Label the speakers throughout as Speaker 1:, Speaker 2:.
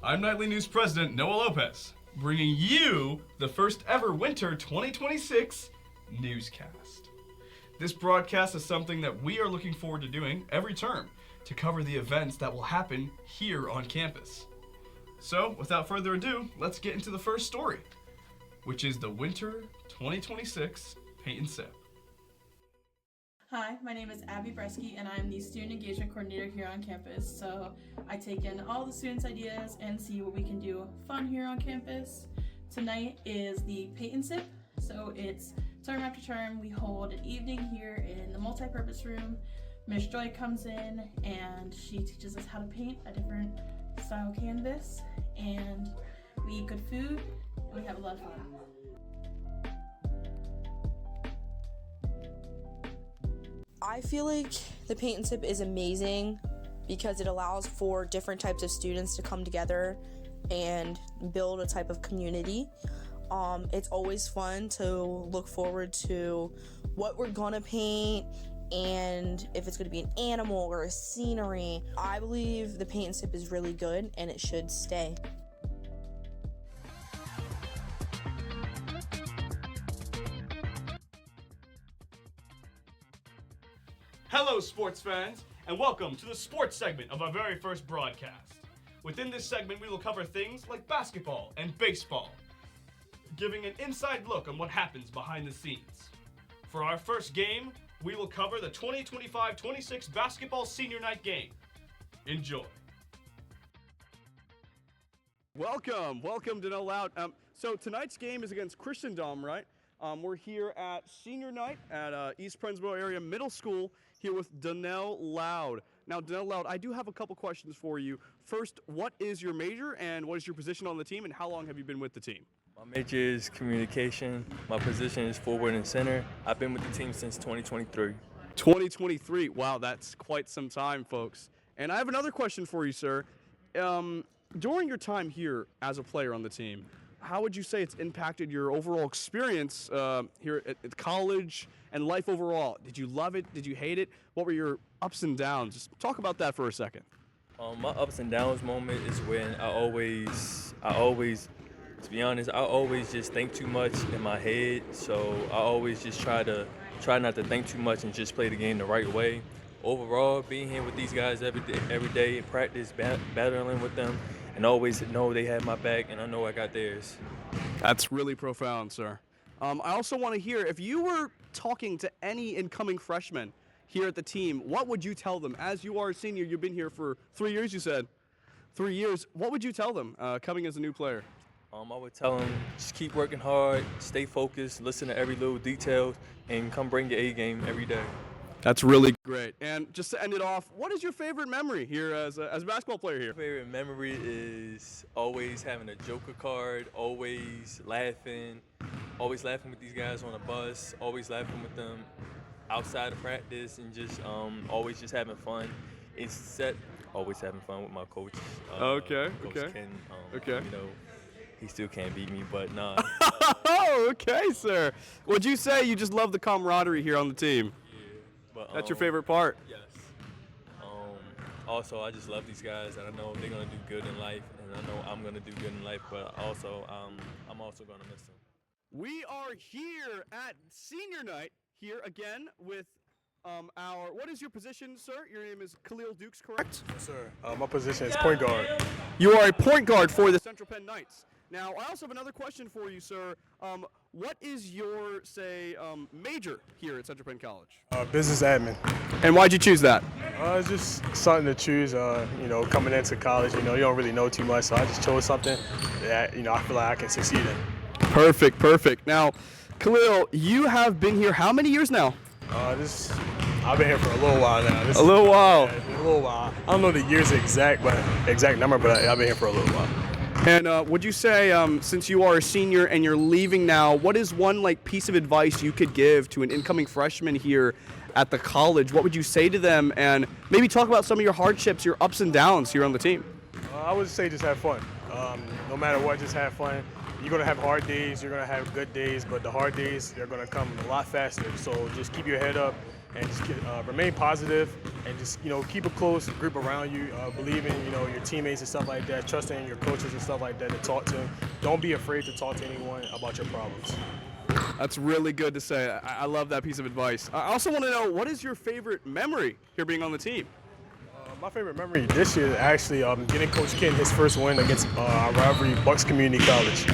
Speaker 1: I'm Nightly News President Noah Lopez, bringing you the first ever Winter 2026 newscast. This broadcast is something that we are looking forward to doing every term to cover the events that will happen here on campus. So, without further ado, let's get into the first story, which is the Winter 2026 Paint and Sip.
Speaker 2: Hi, my name is Abby Bresky, and I'm the Student Engagement Coordinator here on campus. So I take in all the students' ideas and see what we can do fun here on campus. Tonight is the Paint and Sip. So it's term after term, we hold an evening here in the multi-purpose room. Miss Joy comes in and she teaches us how to paint a different style canvas, and we eat good food and we have a lot of fun.
Speaker 3: I feel like the Paint and Sip is amazing because it allows for different types of students to come together and build a type of community. It's always fun to look forward to what we're gonna paint and if it's gonna be an animal or a scenery. I believe the Paint and Sip is really good and it should stay.
Speaker 1: Hello, sports fans, and welcome to the sports segment of our very first broadcast. Within this segment, we will cover things like basketball and baseball, giving an inside look on what happens behind the scenes. For our first game, we will cover the 2025-26 basketball senior night game. Enjoy. Welcome to No Loud. So tonight's game is against Christendom, right? We're here at senior night at East Pennsboro Area Middle School here with Donnell Loud. Now, Donnell Loud, I do have a couple questions for you. First, what is your major and what is your position on the team, and how long have you been with the team?
Speaker 4: My major is communication. My position is forward and center. I've been with the team since 2023.
Speaker 1: 2023. Wow, that's quite some time, folks. And I have another question for you, sir. During your time here as a player on the team, how would you say it's impacted your overall experience here at college and life overall? Did you love it? Did you hate it? What were your ups and downs? Just talk about that for a second.
Speaker 4: My ups and downs moment is when I always, to be honest, I always just think too much in my head. So I always just try not to think too much and just play the game the right way. Overall, being here with these guys every day in practice, battling with them, and always know they have my back and I know I got theirs.
Speaker 1: That's really profound, sir. I also want to hear, if you were talking to any incoming freshmen here at the team, what would you tell them? As you are a senior, you've been here for 3 years, you said. 3 years. What would you tell them coming as a new player?
Speaker 4: I would tell them, just keep working hard, stay focused, listen to every little detail, and come bring your A game every day.
Speaker 1: That's really great. And just to end it off, what is your favorite memory here as a basketball player here?
Speaker 4: My favorite memory is always having a Joker card, always laughing with these guys on the bus, always laughing with them outside of practice, and just always just having fun. Always having fun with my coach. Coach Ken,
Speaker 1: Okay.
Speaker 4: You know, he still can't beat me, but nah.
Speaker 1: Oh, okay, sir. Would you say you just love the camaraderie here on the team?
Speaker 4: But,
Speaker 1: that's your favorite part?
Speaker 4: Yes. Also, I just love these guys, and I know they're going to do good in life, and I know I'm going to do good in life, but also I'm also going to miss them.
Speaker 1: We are here at senior night here again with what is your position, sir? Your name is Khalil Dukes, correct?
Speaker 5: Yes, sir. My position is point guard.
Speaker 1: You are a point guard for the Central Penn Knights. Now, I also have another question for you, sir. What is your, major here at Central Penn College?
Speaker 5: Business admin.
Speaker 1: And why'd you choose that?
Speaker 5: It's just something to choose, coming into college, you don't really know too much, so I just chose something that, I feel like I can succeed in.
Speaker 1: Perfect. Now, Khalil, you have been here how many years now?
Speaker 5: I've been here for a little while now.
Speaker 1: A little while.
Speaker 5: I don't know the year's exact number, but I've been here for a little while.
Speaker 1: And would you say, since you are a senior and you're leaving now, what is one piece of advice you could give to an incoming freshman here at the college? What would you say to them? And maybe talk about some of your hardships, your ups and downs here on the team.
Speaker 5: I would say just have fun. No matter what, just have fun. You're going to have hard days, you're going to have good days, but the hard days, they're going to come a lot faster. So just keep your head up and just remain positive and just, keep a close group around you, believe in, your teammates and stuff like that, trusting your coaches and stuff like that to talk to them. Don't be afraid to talk to anyone about your problems.
Speaker 6: That's really good to say. I love that piece of advice. I also want to know, what is your favorite memory here being on the team?
Speaker 5: My favorite memory this year is actually getting Coach Ken his first win against our rivalry, Bucks Community College.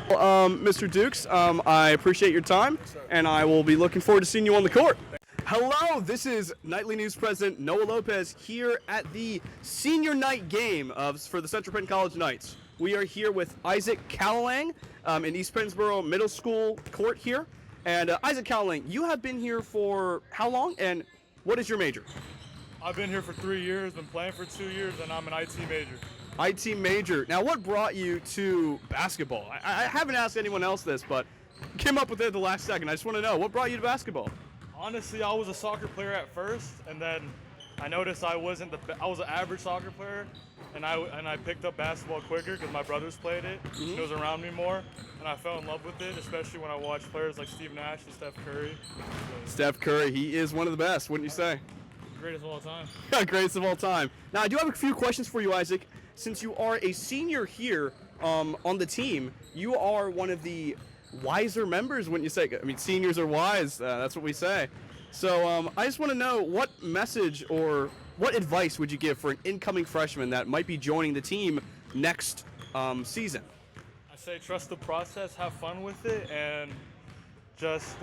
Speaker 6: Mr. Dukes, I appreciate your time, and I will be looking forward to seeing you on the court. Hello, this is Nightly News President Noah Lopez here at the senior night game for the Central Penn College Knights. We are here with Isaac Callalang in East Pennsboro Middle School court here. And Isaac Callalang, you have been here for how long, and what is your major?
Speaker 7: I've been here for 3 years, been playing for 2 years, and I'm an IT major.
Speaker 6: IT major. Now, what brought you to basketball? I haven't asked anyone else this, but came up with it at the last second. I just want to know, what brought you to basketball?
Speaker 7: Honestly, I was a soccer player at first, and then I noticed I was an average soccer player, and I picked up basketball quicker because my brothers played it. Mm-hmm. It was around me more, and I fell in love with it, especially when I watched players like Steve Nash and Steph Curry.
Speaker 6: Steph Curry, he is one of the best, wouldn't you say?
Speaker 7: Greatest of all time.
Speaker 6: Greatest of all time. Now, I do have a few questions for you, Isaac. Since you are a senior here on the team, you are one of the wiser members, wouldn't you say? I mean, seniors are wise. That's what we say. So I just want to know, what message or what advice would you give for an incoming freshman that might be joining the team next season?
Speaker 7: I say trust the process, have fun with it, and just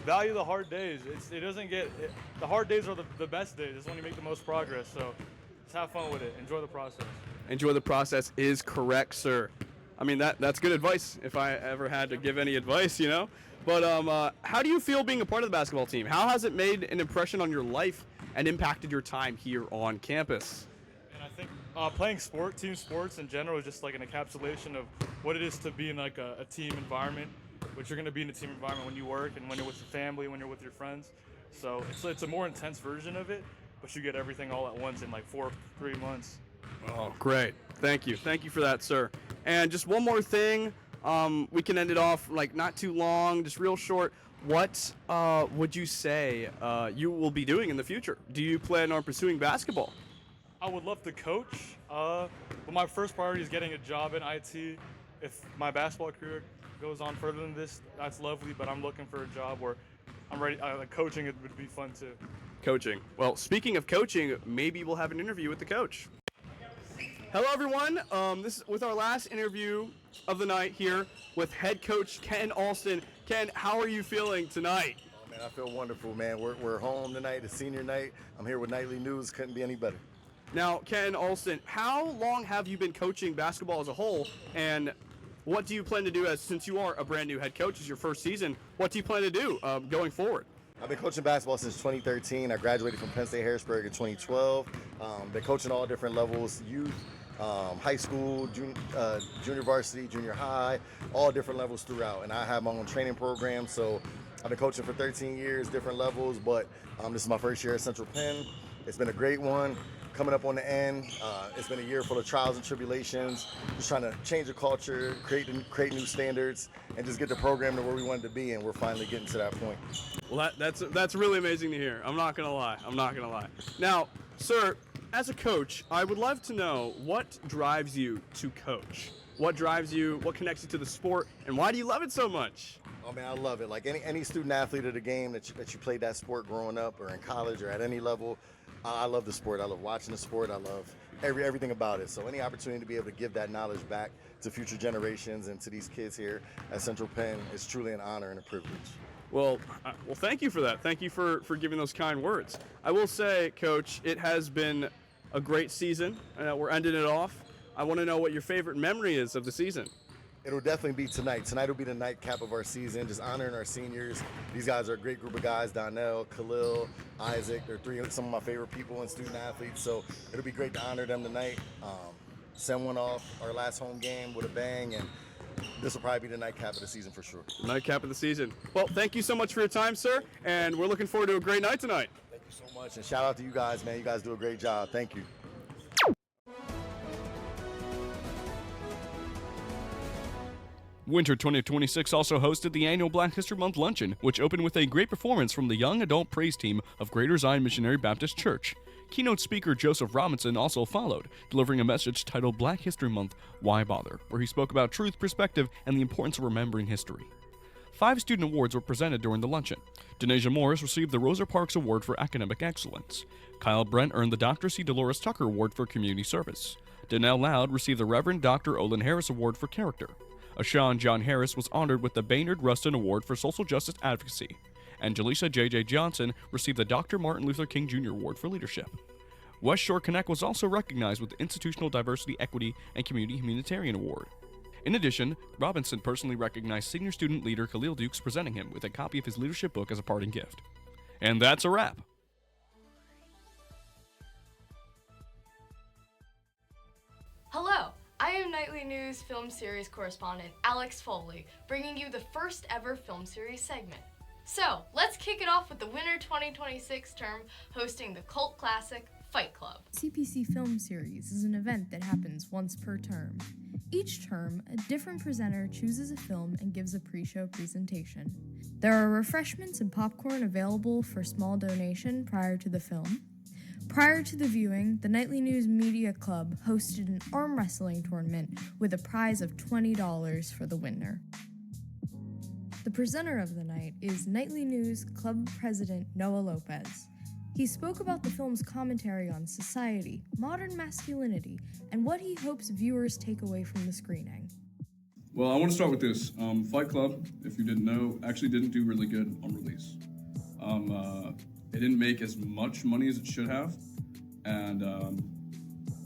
Speaker 7: value the hard days. The hard days are the best days. It's when you make the most progress. So just have fun with it. Enjoy the process. Enjoy
Speaker 6: the process is correct, sir. I mean, that's good advice if I ever had to give any advice, But how do you feel being a part of the basketball team? How has it made an impression on your life and impacted your time here on campus?
Speaker 7: And I think playing team sports in general is just like an encapsulation of what it is to be in like a team environment, which you're going to be in a team environment when you work and when you're with your family, when you're with your friends. So it's a more intense version of it, but you get everything all at once in like 3 months.
Speaker 6: Oh, great. Thank you. Thank you for that, sir. And just one more thing. We can end it off like not too long, just real short. What would you say you will be doing in the future? Do you plan on pursuing basketball?
Speaker 7: I would love to coach, but my first priority is getting a job in IT. If my basketball career goes on further than this, that's lovely, but I'm looking for a job where I'm ready. Coaching it would be fun too.
Speaker 6: Coaching. Well, speaking of coaching, maybe we'll have an interview with the coach. Hello, everyone. This is with our last interview of the night here with head coach Ken Alston. Ken, how are you feeling tonight?
Speaker 8: Oh, man, I feel wonderful, man. We're home tonight, the senior night. I'm here with Nightly News. Couldn't be any better.
Speaker 6: Now, Ken Alston, how long have you been coaching basketball as a whole, and what do you plan to do since you are a brand new head coach? It's your first season. What do you plan to do going forward?
Speaker 8: I've been coaching basketball since 2013. I graduated from Penn State Harrisburg in 2012. Been coaching all different levels, youth, high school, junior varsity, junior high, all different levels throughout. And I have my own training program, so I've been coaching for 13 years, different levels, but this is my first year at Central Penn. It's been a great one. Coming up on the end, it's been a year full of trials and tribulations, just trying to change the culture, create new standards, and just get the program to where we wanted to be, and we're finally getting to that point.
Speaker 6: Well, that's really amazing to hear. I'm not gonna lie. Now, sir, as a coach, I would love to know what drives you to coach. What drives you? What connects you to the sport, and why do you love it so much?
Speaker 8: Oh man, I love it. Like any student athlete of the game that you played that sport growing up, or in college, or at any level. I love the sport. I love watching the sport. I love everything about it. So any opportunity to be able to give that knowledge back to future generations and to these kids here at Central Penn is truly an honor and a privilege.
Speaker 6: Well, thank you for that. Thank you for giving those kind words. I will say, Coach, it has been a great season. We're ending it off. I want to know what your favorite memory is of the season.
Speaker 8: It'll definitely be tonight. Tonight will be the nightcap of our season, just honoring our seniors. These guys are a great group of guys, Donnell, Khalil, Isaac. They're some of my favorite people and student athletes, so it'll be great to honor them tonight. Send one off our last home game with a bang, and this will probably be the nightcap of the season for sure.
Speaker 6: Nightcap of the season. Well, thank you so much for your time, sir, and we're looking forward to a great night tonight.
Speaker 8: Thank you so much, and shout out to you guys, man. You guys do a great job. Thank you.
Speaker 6: Winter 2026 also hosted the annual Black History Month Luncheon, which opened with a great performance from the Young Adult Praise Team of Greater Zion Missionary Baptist Church. Keynote speaker Joseph Robinson also followed, delivering a message titled Black History Month, Why Bother?, where he spoke about truth, perspective, and the importance of remembering history. 5 student awards were presented during the luncheon. Denasia Morris received the Rosa Parks Award for Academic Excellence. Kyle Brent earned the Dr. C. Dolores Tucker Award for Community Service. Danelle Loud received the Reverend Dr. Olin Harris Award for Character. Ashawn John Harris was honored with the Baynard Rustin Award for Social Justice Advocacy. And Jaleesa J.J. Johnson received the Dr. Martin Luther King Jr. Award for Leadership. West Shore Connect was also recognized with the Institutional Diversity, Equity, and Community Humanitarian Award. In addition, Robinson personally recognized senior student leader Khalil Dukes, presenting him with a copy of his leadership book as a parting gift. And that's a wrap.
Speaker 9: Hello, I am Nightly News Film Series correspondent Alex Foley, bringing you the first ever film series segment. So, let's kick it off with the Winter 2026 term hosting the cult classic Fight Club.
Speaker 10: CPC Film Series is an event that happens once per term. Each term, a different presenter chooses a film and gives a pre-show presentation. There are refreshments and popcorn available for small donation prior to the film. Prior to the viewing, the Nightly News Media Club hosted an arm wrestling tournament with a prize of $20 for the winner. The presenter of the night is Nightly News Club President Noah Lopez. He spoke about the film's commentary on society, modern masculinity, and what he hopes viewers take away from the screening.
Speaker 6: Well, I want to start with this. Fight Club, if you didn't know, actually didn't do really good on release. It didn't make as much money as it should have, and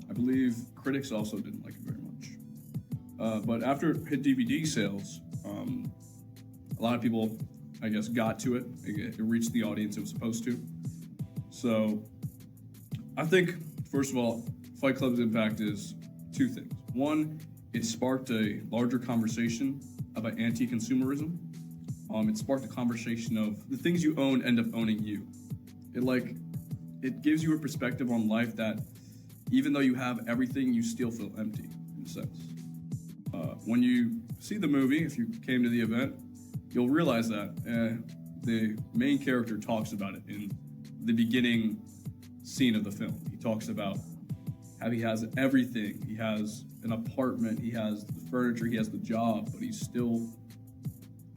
Speaker 6: I believe critics also didn't like it very much. But after it hit DVD sales, a lot of people, I guess, got to it. It reached the audience it was supposed to. So I think, first of all, Fight Club's impact is 2 things. One, it sparked a larger conversation about anti-consumerism. It sparked a conversation of the things you own end up owning you. It gives you a perspective on life that even though you have everything, you still feel empty, in a sense. When you see the movie, if you came to the event, you'll realize that the main character talks about it in the beginning scene of the film. He talks about how he has everything. He has an apartment, he has the furniture, he has the job, but he still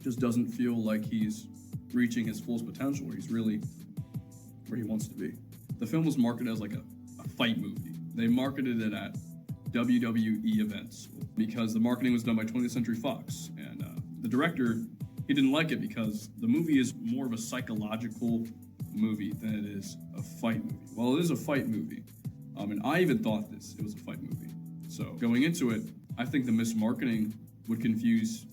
Speaker 6: just doesn't feel like he's reaching his fullest potential, where he's really where he wants to be. The film was marketed as like a fight movie. They marketed it at WWE events because the marketing was done by 20th Century Fox. And the director, he didn't like it because the movie is more of a psychological movie than it is a fight movie. Well, it is a fight movie. And I even thought it was a fight movie. So going into it, I think the mismarketing would confuse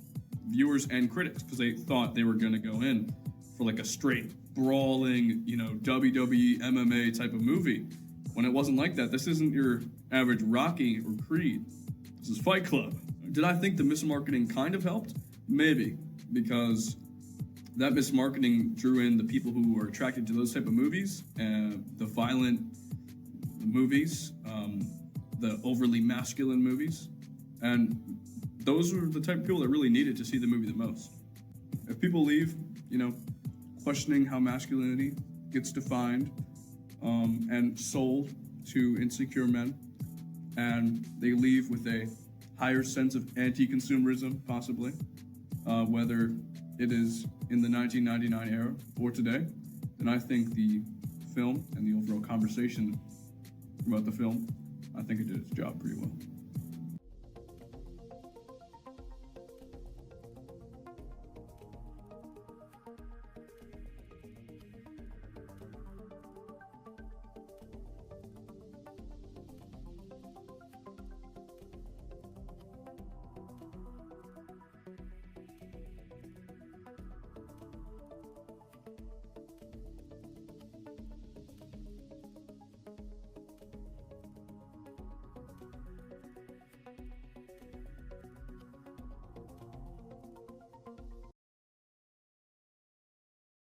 Speaker 6: viewers and critics because they thought they were going to go in for like a straight brawling, WWE MMA type of movie. When it wasn't like that. This isn't your average Rocky or Creed. This is Fight Club. Did I think the mismarketing kind of helped? Maybe, because that mismarketing drew in the people who were attracted to those type of movies, the violent movies, the overly masculine movies, and those were the type of people that really needed to see the movie the most. If people leave, questioning how masculinity gets defined and sold to insecure men, and they leave with a higher sense of anti-consumerism, possibly, whether it is in the 1999 era or today, then I think the film and the overall conversation about the film, I think it did its job pretty well.